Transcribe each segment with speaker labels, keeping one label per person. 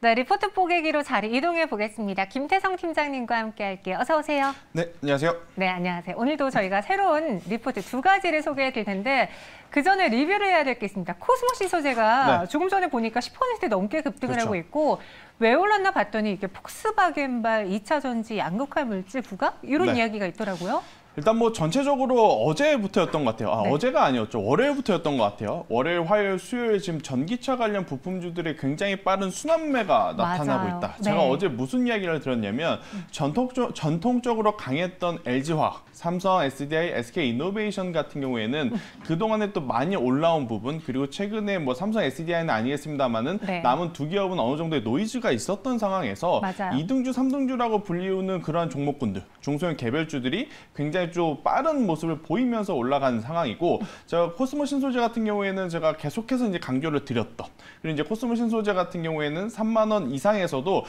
Speaker 1: 네, 리포트 뽀개기로 자리 이동해 보겠습니다. 김태성 팀장님과 함께 할게요. 어서 오세요.
Speaker 2: 네, 안녕하세요.
Speaker 1: 네, 안녕하세요. 오늘도 저희가 새로운 리포트 두 가지를 소개해 드릴 텐데 그 전에 리뷰를 해야 될 게 있습니다. 코스모시 소재가 조금 전에 보니까 10% 넘게 급등을 하고 있고 왜 올랐나 봤더니 이게 폭스바겐발 2차 전지 양극화 물질 부각 이런 이야기가 있더라고요.
Speaker 2: 일단 뭐 전체적으로 어제부터였던 것 같아요. 어제가 아니었죠. 월요일부터였던 것 같아요. 월요일, 화요일, 수요일 지금 전기차 관련 부품주들이 굉장히 빠른 순환매가 나타나고 있다. 제가 어제 무슨 이야기를 들었냐면 전통적으로 강했던 LG화학, 삼성, SDI, SK이노베이션 같은 경우에는 그동안에 또 많이 올라온 부분 그리고 최근에 뭐 삼성, SDI는 아니겠습니다만은 남은 두 기업은 어느 정도의 노이즈가 있었던 상황에서 2등주, 3등주라고 불리우는 그러한 종목군들, 중소형 개별주들이 굉장히 좀 빠른 모습을 보이면서 올라가는 상황이고, 제가 코스모 신소재 같은 경우에는 제가 계속해서 이제 강조를 드렸던, 그리고 이제 코스모 신소재 같은 경우에는 3만 원 이상에서도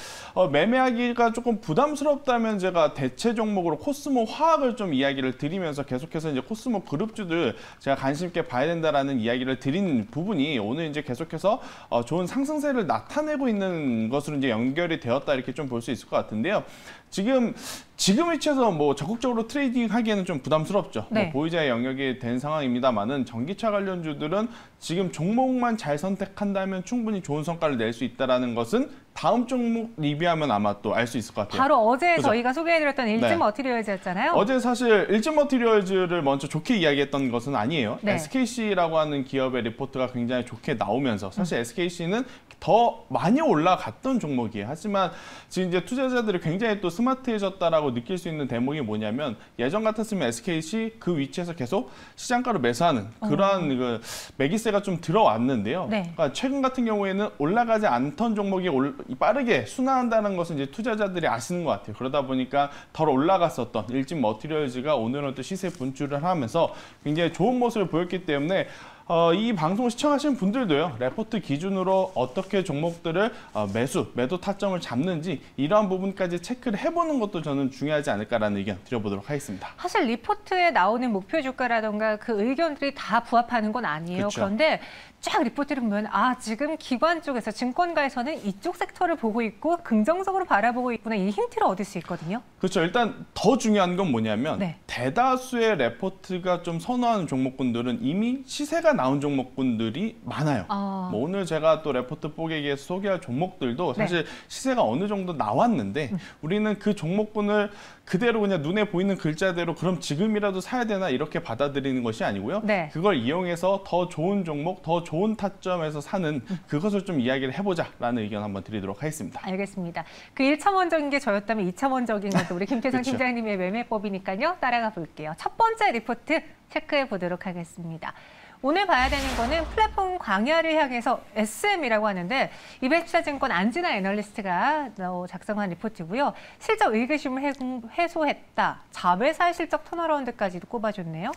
Speaker 2: 매매하기가 조금 부담스럽다면 제가 대체 종목으로 코스모 화학을 좀 이야기를 드리면서 계속해서 이제 코스모 그룹주들 제가 관심 있게 봐야 된다라는 이야기를 드린 부분이 오늘 이제 계속해서 좋은 상승세를 나타내고 있는 것으로 이제 연결이 되었다 이렇게 좀 볼 수 있을 것 같은데요. 지금 위치에서 뭐 적극적으로 트레이딩 하기에는 좀 부담스럽죠. 뭐 보유자의 영역이 된 상황입니다만은 전기차 관련주들은 지금 종목만 잘 선택한다면 충분히 좋은 성과를 낼 수 있다는 것은 다음 종목 리뷰하면 아마 또 알 수 있을 것 같아요.
Speaker 1: 바로 어제 저희가 소개해드렸던 일진머티리얼즈였잖아요.
Speaker 2: 어제 사실 일진머티리얼즈를 먼저 좋게 이야기했던 것은 아니에요. SKC라고 하는 기업의 리포트가 굉장히 좋게 나오면서 사실 SKC는 더 많이 올라갔던 종목이에요. 하지만 지금 이제 투자자들이 굉장히 또 스마트해졌다라고 느낄 수 있는 대목이 뭐냐면 예전 같았으면 SKC 그 위치에서 계속 시장가로 매수하는 그러한 그 매기세가 좀 들어왔는데요. 그러니까 최근 같은 경우에는 올라가지 않던 종목이 빠르게 순환한다는 것은 이제 투자자들이 아시는 것 같아요. 그러다 보니까 덜 올라갔었던 일진머티리얼즈가 오늘은 또 시세 분출을 하면서 굉장히 좋은 모습을 보였기 때문에 이 방송을 시청하시는 분들도요, 레포트 기준으로 어떻게 종목들을 매도 타점을 잡는지 이러한 부분까지 체크를 해보는 것도 저는 중요하지 않을까라는 의견 드려보도록 하겠습니다.
Speaker 1: 사실 리포트에 나오는 목표 주가라던가 그 의견들이 다 부합하는 건 아니에요. 그런데 쫙 리포트를 보면 지금 기관 쪽에서 증권가에서는 이쪽 섹터를 보고 있고 긍정적으로 바라보고 있구나 이 힌트를 얻을 수 있거든요.
Speaker 2: 그렇죠. 일단 더 중요한 건 뭐냐면 대다수의 레포트가 좀 선호하는 종목군들은 이미 시세가 나온 종목군들이 많아요. 뭐 오늘 제가 또 레포트 뽀개기에서 소개할 종목들도 사실 시세가 어느 정도 나왔는데 우리는 그 종목군을 그대로 그냥 눈에 보이는 글자대로 그럼 지금이라도 사야 되나 이렇게 받아들이는 것이 아니고요. 그걸 이용해서 더 좋은 종목, 더 좋은 타점에서 사는 그것을 좀 이야기를 해보자라는 의견 한번 드리도록 하겠습니다.
Speaker 1: 알겠습니다. 그 1차원적인 게 저였다면 2차원적인 것도 우리 김태성 팀장님의 매매법이니까요. 따라가 볼게요. 첫 번째 리포트 체크해 보도록 하겠습니다. 오늘 봐야 되는 거는 플랫폼 광야를 향해서 SM이라고 하는데 이베스타증권 안진아 애널리스트가 작성한 리포트고요. 실적 의구심을 해소했다. 자회사의 실적 턴어라운드까지도 꼽아줬네요.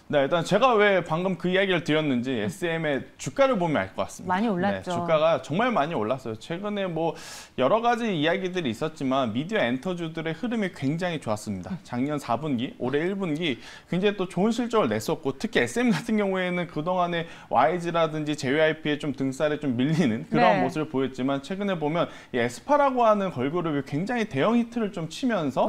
Speaker 2: 네, 일단 제가 왜 방금 그 이야기를 드렸는지 SM의 주가를 보면 알 것 같습니다.
Speaker 1: 많이 올랐죠.
Speaker 2: 주가가 정말 많이 올랐어요. 최근에 뭐 여러 가지 이야기들이 있었지만 미디어 엔터주들의 흐름이 굉장히 좋았습니다. 작년 4분기, 올해 1분기 굉장히 또 좋은 실적을 냈었고 특히 SM 같은 경우에는 그동안에 YG라든지 JYP의 좀 등살에 좀 밀리는 그런 모습을 보였지만 최근에 보면 이 에스파라고 하는 걸그룹이 굉장히 대형 히트를 좀 치면서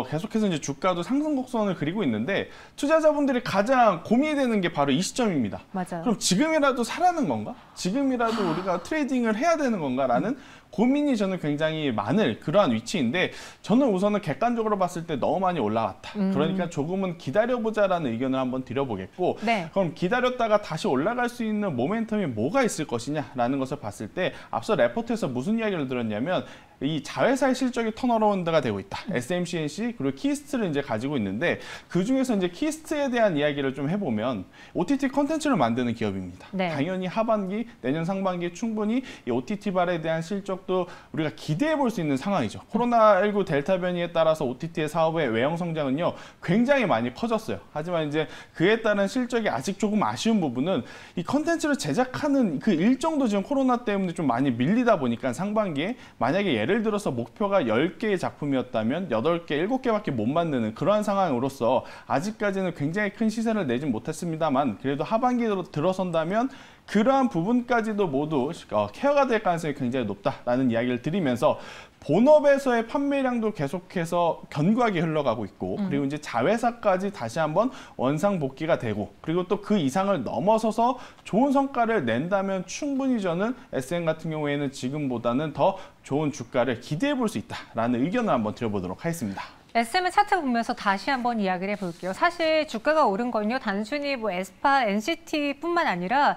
Speaker 2: 계속해서 이제 주가도 상승 곡선을 그리고 있는데 투자자분들이 가장 고민이 되는 게 바로 이 시점입니다. 그럼 지금이라도 사라는 건가? 지금이라도 우리가 트레이딩을 해야 되는 건가라는 고민이 저는 굉장히 많을 그러한 위치인데 저는 우선은 객관적으로 봤을 때 너무 많이 올라갔다. 그러니까 조금은 기다려보자라는 의견을 한번 드려보겠고 그럼 기다렸다가 다시 올라갈 수 있는 모멘텀이 뭐가 있을 것이냐라는 것을 봤을 때 앞서 레포트에서 무슨 이야기를 들었냐면 이 자회사의 실적이 턴어라운드가 되고 있다. SMCNC 그리고 키스트를 이제 가지고 있는데 그 중에서 이제 키스트에 대한 이야기를 좀 해보면 OTT 컨텐츠를 만드는 기업입니다. 당연히 하반기, 내년 상반기에 충분히 이 OTT발에 대한 실적도 우리가 기대해 볼 수 있는 상황이죠. 코로나19 델타 변이에 따라서 OTT의 사업의 외형 성장은요 굉장히 많이 커졌어요. 하지만 이제 그에 따른 실적이 아직 조금 아쉬운 부분은 이 컨텐츠를 제작하는 그 일정도 지금 코로나 때문에 좀 많이 밀리다 보니까 상반기에 만약에 예를 들어서 목표가 10개의 작품이었다면 8개, 7개밖에 못 만드는 그러한 상황으로서 아직까지는 굉장히 큰 시세를 내진 못했습니다만 그래도 하반기로 들어선다면 그러한 부분까지도 모두 케어가 될 가능성이 굉장히 높다라는 이야기를 드리면서 본업에서의 판매량도 계속해서 견고하게 흘러가고 있고 그리고 이제 자회사까지 다시 한번 원상복귀가 되고 그리고 또 그 이상을 넘어서서 좋은 성과를 낸다면 충분히 저는 SM 같은 경우에는 지금보다는 더 좋은 주가를 기대해 볼 수 있다라는 의견을 한번 드려보도록 하겠습니다.
Speaker 1: SM의 차트 보면서 다시 한번 이야기를 해볼게요. 사실 주가가 오른 건요, 단순히 뭐 에스파, NCT뿐만 아니라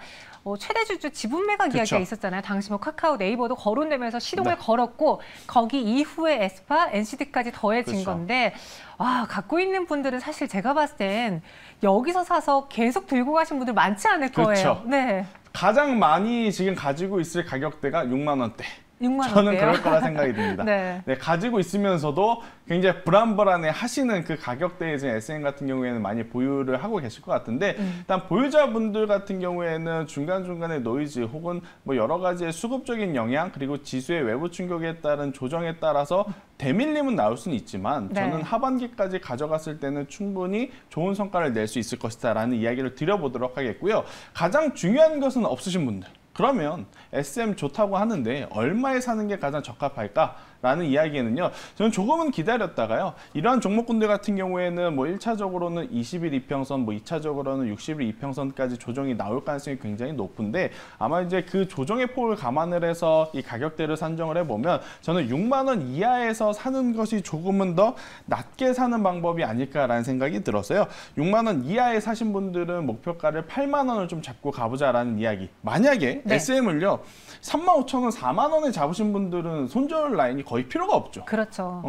Speaker 1: 최대 주주 지분 매각
Speaker 2: 그쵸.
Speaker 1: 이야기가 있었잖아요. 당시 뭐 카카오, 네이버도 거론되면서 시동을
Speaker 2: 네.
Speaker 1: 걸었고 거기 이후에 에스파, NCT까지 더해진
Speaker 2: 그쵸.
Speaker 1: 건데 와, 갖고 있는 분들은 사실 제가 봤을 땐 여기서 사서 계속 들고 가신 분들 많지 않을 거예요.
Speaker 2: 그쵸.
Speaker 1: 네,
Speaker 2: 가장 많이 지금 가지고 있을 가격대가 6만 원대.
Speaker 1: 6만
Speaker 2: 저는
Speaker 1: 원대요.
Speaker 2: 그럴 거라 생각이 듭니다.
Speaker 1: 네.
Speaker 2: 네, 가지고 있으면서도 굉장히 불안불안해 하시는 그 가격대에 지금 SM 같은 경우에는 많이 보유를 하고 계실 것 같은데 일단 보유자분들 같은 경우에는 중간중간에 노이즈 혹은 뭐 여러 가지의 수급적인 영향 그리고 지수의 외부 충격에 따른 조정에 따라서 대밀림은 나올 수는 있지만
Speaker 1: 네.
Speaker 2: 저는 하반기까지 가져갔을 때는 충분히 좋은 성과를 낼 수 있을 것이다라는 이야기를 드려보도록 하겠고요. 가장 중요한 것은 없으신 분들. 그러면 SM 좋다고 하는데 얼마에 사는 게 가장 적합할까라는 이야기에는요. 저는 조금은 기다렸다가요. 이러한 종목군들 같은 경우에는 뭐 1차적으로는 20일 이평선, 뭐 2차적으로는 60일 이평선까지 조정이 나올 가능성이 굉장히 높은데 아마 이제 그 조정의 폭을 감안을 해서 이 가격대를 산정을 해보면 저는 6만 원 이하에서 사는 것이 조금은 더 낮게 사는 방법이 아닐까라는 생각이 들어서요. 6만 원 이하에 사신 분들은 목표가를 8만 원을 좀 잡고 가보자라는 이야기. 만약에
Speaker 1: 네.
Speaker 2: SM을요 35,000원, 4만 원에 잡으신 분들은 손절 라인이 거의 필요가 없죠.
Speaker 1: 그렇죠.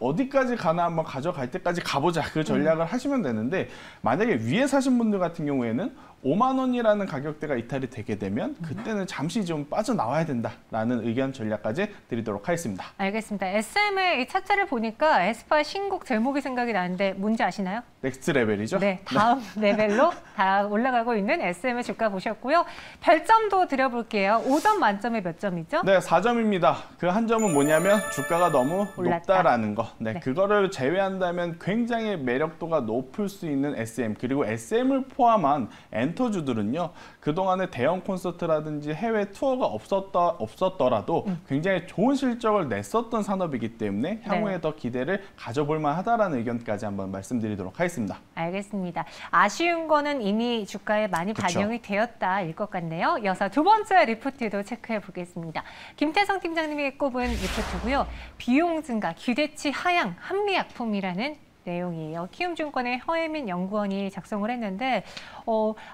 Speaker 2: 어디까지 가나 한번 가져갈 때까지 가보자 그 전략을 하시면 되는데 만약에 위에 사신 분들 같은 경우에는 5만 원이라는 가격대가 이탈이 되게 되면 그때는 잠시 좀 빠져나와야 된다라는 의견 전략까지 드리도록 하겠습니다.
Speaker 1: 알겠습니다. SM의 이 차트를 보니까 에스파 신곡 제목이 생각이 나는데 뭔지 아시나요?
Speaker 2: 넥스트 레벨이죠?
Speaker 1: 네, 다음 레벨로 다 올라가고 있는 SM의 주가 보셨고요. 별점도 드려볼게요. 5점 만점에 몇 점이죠?
Speaker 2: 네, 4점입니다. 그 한 점은 뭐냐면 주가가 너무
Speaker 1: 올랐다.
Speaker 2: 높다라는 거. 네,
Speaker 1: 네.
Speaker 2: 그거를 제외한다면 굉장히 매력도가 높을 수 있는 SM 그리고 SM을 포함한 엔터주들은요. 그동안에 대형 콘서트라든지 해외 투어가 없었더라도 굉장히 좋은 실적을 냈었던 산업이기 때문에 향후에
Speaker 1: 네.
Speaker 2: 더 기대를 가져볼 만하다라는 의견까지 한번 말씀드리도록 하겠습니다.
Speaker 1: 알겠습니다. 아쉬운 거는 이미 주가에 많이
Speaker 2: 그쵸.
Speaker 1: 반영이 되었다일 것 같네요. 이어서 두 번째 리포트도 체크해 보겠습니다. 김태성 팀장님이 꼽은 리포트고요. 비용 증가, 기대치 하향, 한미약품이라는 내용이에요. 키움증권의 허혜민 연구원이 작성을 했는데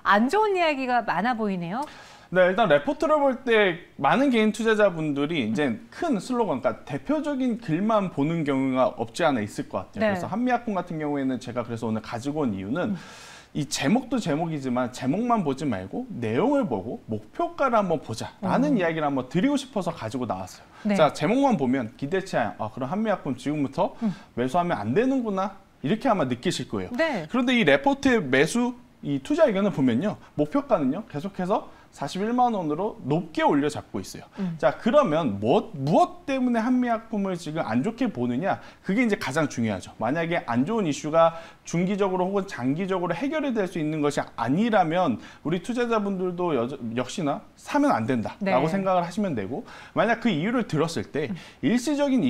Speaker 1: 안 좋은 이야기가 많아 보이네요.
Speaker 2: 네, 일단 레포트를 볼 때 많은 개인 투자자분들이 이제 큰 슬로건, 그러니까 대표적인 글만 보는 경우가 없지 않아 있을 것 같아요.
Speaker 1: 네.
Speaker 2: 그래서 한미약품 같은 경우에는 제가 그래서 오늘 가지고 온 이유는 이 제목도 제목이지만 제목만 보지 말고 내용을 보고 목표가를 한번 보자라는 이야기를 한번 드리고 싶어서 가지고 나왔어요.
Speaker 1: 네.
Speaker 2: 자, 제목만 보면 기대치 하향, 그럼 한미약품 지금부터 매수하면 안 되는구나 이렇게 아마 느끼실 거예요.
Speaker 1: 네.
Speaker 2: 그런데 이 레포트의 매수 이 투자 의견을 보면요. 목표가는요. 계속해서 41만 원으로 높게 올려 잡고 있어요. 자, 그러면 무엇 때문에 한미약품을 지금 안 좋게 보느냐? 그게 이제 가장 중요하죠. 만약에 안 좋은 이슈가 중기적으로 혹은 장기적으로 해결이 될 수 있는 것이 아니라면 우리 투자자분들도 역시나 사면 안 된다라고
Speaker 1: 네.
Speaker 2: 생각을 하시면 되고 만약 그 이유를 들었을 때 일시적인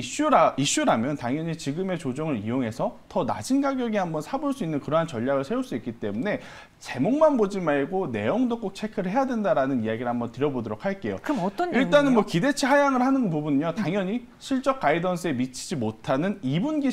Speaker 2: 이슈라면 당연히 지금의 조정을 이용해서 더 낮은 가격에 한번 사볼 수 있는 그러한 전략을 세울 수 있기 때문에 제목만 보지 말고 내용도 꼭 체크를 해야 된다라는 이야기를 한번 드려보도록 할게요.
Speaker 1: 그럼 어떤 내용이에요?
Speaker 2: 일단은 뭐 기대치 하향을 하는 부분은요. 당연히 실적 가이던스에 미치지 못하는 2분기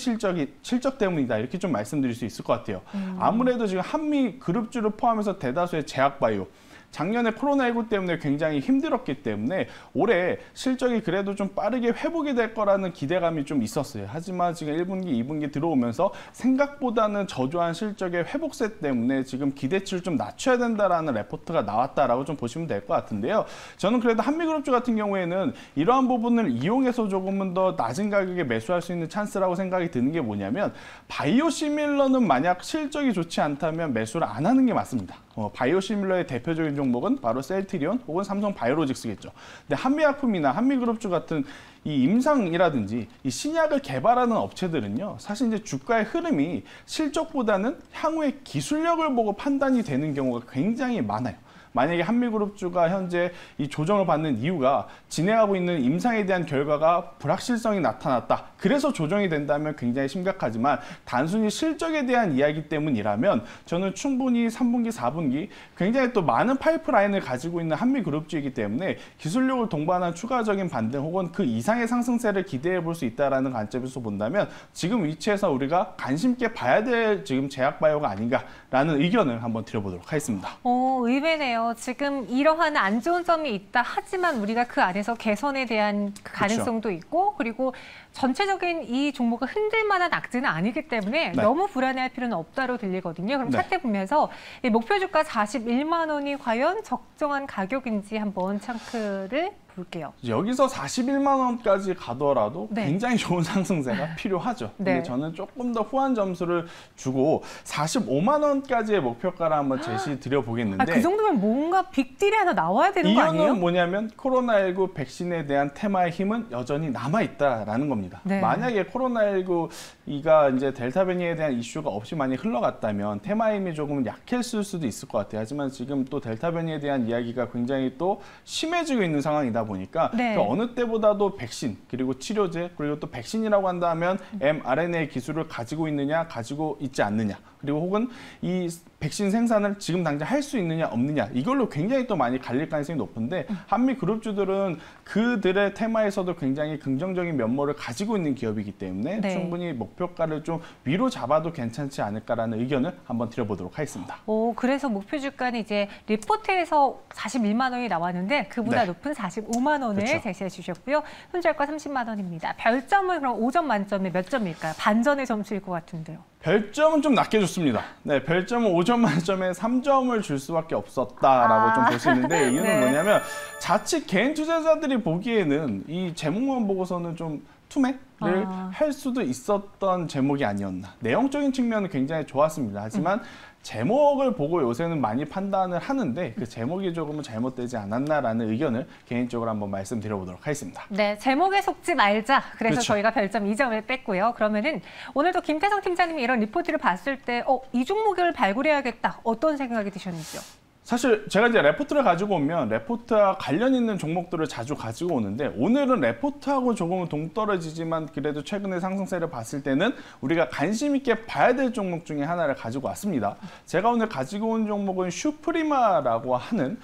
Speaker 2: 실적 때문이다. 이렇게 좀 말씀드릴 수 있을 것 같아요. 아무래도 지금 한미 그룹주를 포함해서 대다수의 제약바이오 작년에 코로나19 때문에 굉장히 힘들었기 때문에 올해 실적이 그래도 좀 빠르게 회복이 될 거라는 기대감이 좀 있었어요. 하지만 지금 1분기, 2분기 들어오면서 생각보다는 저조한 실적의 회복세 때문에 지금 기대치를 좀 낮춰야 된다라는 레포트가 나왔다라고 좀 보시면 될 것 같은데요. 저는 그래도 한미그룹주 같은 경우에는 이러한 부분을 이용해서 조금은 더 낮은 가격에 매수할 수 있는 찬스라고 생각이 드는 게 뭐냐면 바이오시밀러는 만약 실적이 좋지 않다면 매수를 안 하는 게 맞습니다. 바이오시밀러의 대표적인 종목은 바로 셀트리온 혹은 삼성 바이오로직스겠죠. 근데 한미약품이나 한미그룹주 같은 이 임상이라든지 이 신약을 개발하는 업체들은요, 사실 이제 주가의 흐름이 실적보다는 향후의 기술력을 보고 판단이 되는 경우가 굉장히 많아요. 만약에 한미그룹주가 현재 이 조정을 받는 이유가 진행하고 있는 임상에 대한 결과가 불확실성이 나타났다. 그래서 조정이 된다면 굉장히 심각하지만 단순히 실적에 대한 이야기 때문이라면 저는 충분히 3분기, 4분기 굉장히 또 많은 파이프라인을 가지고 있는 한미그룹주이기 때문에 기술력을 동반한 추가적인 반등 혹은 그 이상의 상승세를 기대해 볼 수 있다는 관점에서 본다면 지금 위치에서 우리가 관심 있게 봐야 될 지금 제약바이오가 아닌가라는 의견을 한번 드려보도록 하겠습니다.
Speaker 1: 의외네요. 지금 이러한 안 좋은 점이 있다 하지만 우리가 그 안에서 개선에 대한 가능성도 그렇죠. 있고 그리고 전체적인 이 종목을 흔들 만한 악재는 아니기 때문에 네. 너무 불안해할 필요는 없다로 들리거든요. 그럼 차트 보면서 이 목표 주가 41만 원이 과연 적정한 가격인지 한번 차트를 볼게요.
Speaker 2: 여기서 41만 원까지 가더라도 굉장히 좋은 상승세가 필요하죠. 근데 저는 조금 더 후한 점수를 주고 45만 원까지의 목표가를 한번 제시 드려보겠는데
Speaker 1: 그 정도면 뭔가 빅딜이 하나 나와야 되는 거 아니에요?
Speaker 2: 이유는 뭐냐면 코로나19 백신에 대한 테마의 힘은 여전히 남아있다라는 겁니다. 만약에 코로나19가 이제 델타 변이에 대한 이슈가 없이 많이 흘러갔다면 테마의 힘이 조금 약했을 수도 있을 것 같아요. 하지만 지금 또 델타 변이에 대한 이야기가 굉장히 또 심해지고 있는 상황이다 보니까 그 어느 때보다도 백신 그리고 치료제 그리고 또 백신이라고 한다면 mRNA 기술을 가지고 있느냐 가지고 있지 않느냐 그리고 혹은 이 백신 생산을 지금 당장 할 수 있느냐 없느냐 이걸로 굉장히 또 많이 갈릴 가능성이 높은데 한미 그룹주들은 그들의 테마에서도 굉장히 긍정적인 면모를 가지고 있는 기업이기 때문에 충분히 목표가를 좀 위로 잡아도 괜찮지 않을까라는 의견을 한번 드려보도록 하겠습니다.
Speaker 1: 그래서 목표 주가는 이제 리포트에서 41만 원이 나왔는데 그보다 높은 45만 원을 제시해 주셨고요. 손절가 30만 원입니다. 별점은 그럼 5점 만점에 몇 점일까요? 반전의 점수일 것 같은데요.
Speaker 2: 별점은 좀 낮게 줬습니다. 네, 별점은 5점 만점에 3점을 줄 수밖에 없었다라고 좀 볼 수 있는데 이유는 뭐냐면 자칫 개인 투자자들이 보기에는 이 제목만 보고서는 좀 투매를 할 수도 있었던 제목이 아니었나. 내용적인 측면은 굉장히 좋았습니다. 하지만 제목을 보고 요새는 많이 판단을 하는데 그 제목이 조금은 잘못되지 않았나라는 의견을 개인적으로 한번 말씀드려보도록 하겠습니다.
Speaker 1: 네, 제목에 속지 말자. 그래서 저희가 별점 2점을 뺐고요. 그러면은 오늘도 김태성 팀장님이 이런 리포트를 봤을 때 이 종목을 발굴해야겠다. 어떤 생각이 드셨는지요?
Speaker 2: 사실 제가 이제 레포트를 가지고 오면 레포트와 관련 있는 종목들을 자주 가지고 오는데 오늘은 레포트하고 조금은 동떨어지지만 그래도 최근의 상승세를 봤을 때는 우리가 관심 있게 봐야 될 종목 중에 하나를 가지고 왔습니다. 제가 오늘 가지고 온 종목은 슈프리마라고 하는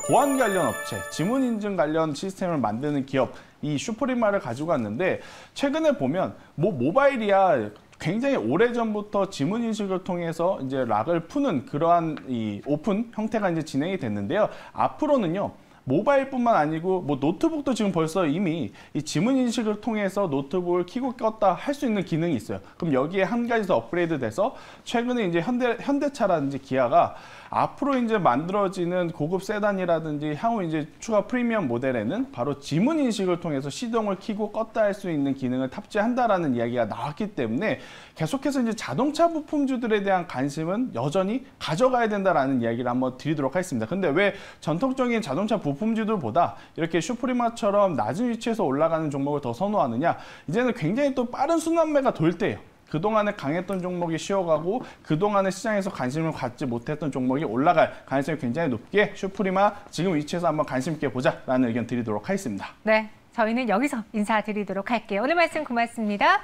Speaker 2: 보안 관련 업체, 지문 인증 관련 시스템을 만드는 기업 이 슈프리마를 가지고 왔는데 최근에 보면 모바일이야 굉장히 오래전부터 지문 인식을 통해서 이제 락을 푸는 그러한 이 오픈 형태가 이제 진행이 됐는데요. 앞으로는요. 모바일뿐만 아니고 노트북도 지금 벌써 이미 이 지문 인식을 통해서 노트북을 켜고 껐다 할 수 있는 기능이 있어요. 그럼 여기에 한 가지 더 업그레이드 돼서 최근에 이제 현대차라든지 기아가 앞으로 이제 만들어지는 고급 세단이라든지 향후 이제 추가 프리미엄 모델에는 바로 지문 인식을 통해서 시동을 켜고 껐다 할 수 있는 기능을 탑재한다라는 이야기가 나왔기 때문에 계속해서 이제 자동차 부품주들에 대한 관심은 여전히 가져가야 된다라는 이야기를 한번 드리도록 하겠습니다. 근데 왜 전통적인 자동차 부품주들보다 이렇게 슈프리마처럼 낮은 위치에서 올라가는 종목을 더 선호하느냐? 이제는 굉장히 또 빠른 순환매가 돌 때예요. 그동안에 강했던 종목이 쉬어가고 그동안에 시장에서 관심을 갖지 못했던 종목이 올라갈 가능성이 굉장히 높기에 슈프리마 지금 위치에서 한번 관심 있게 보자라는 의견 드리도록 하겠습니다.
Speaker 1: 네, 저희는 여기서 인사드리도록 할게요. 오늘 말씀 고맙습니다.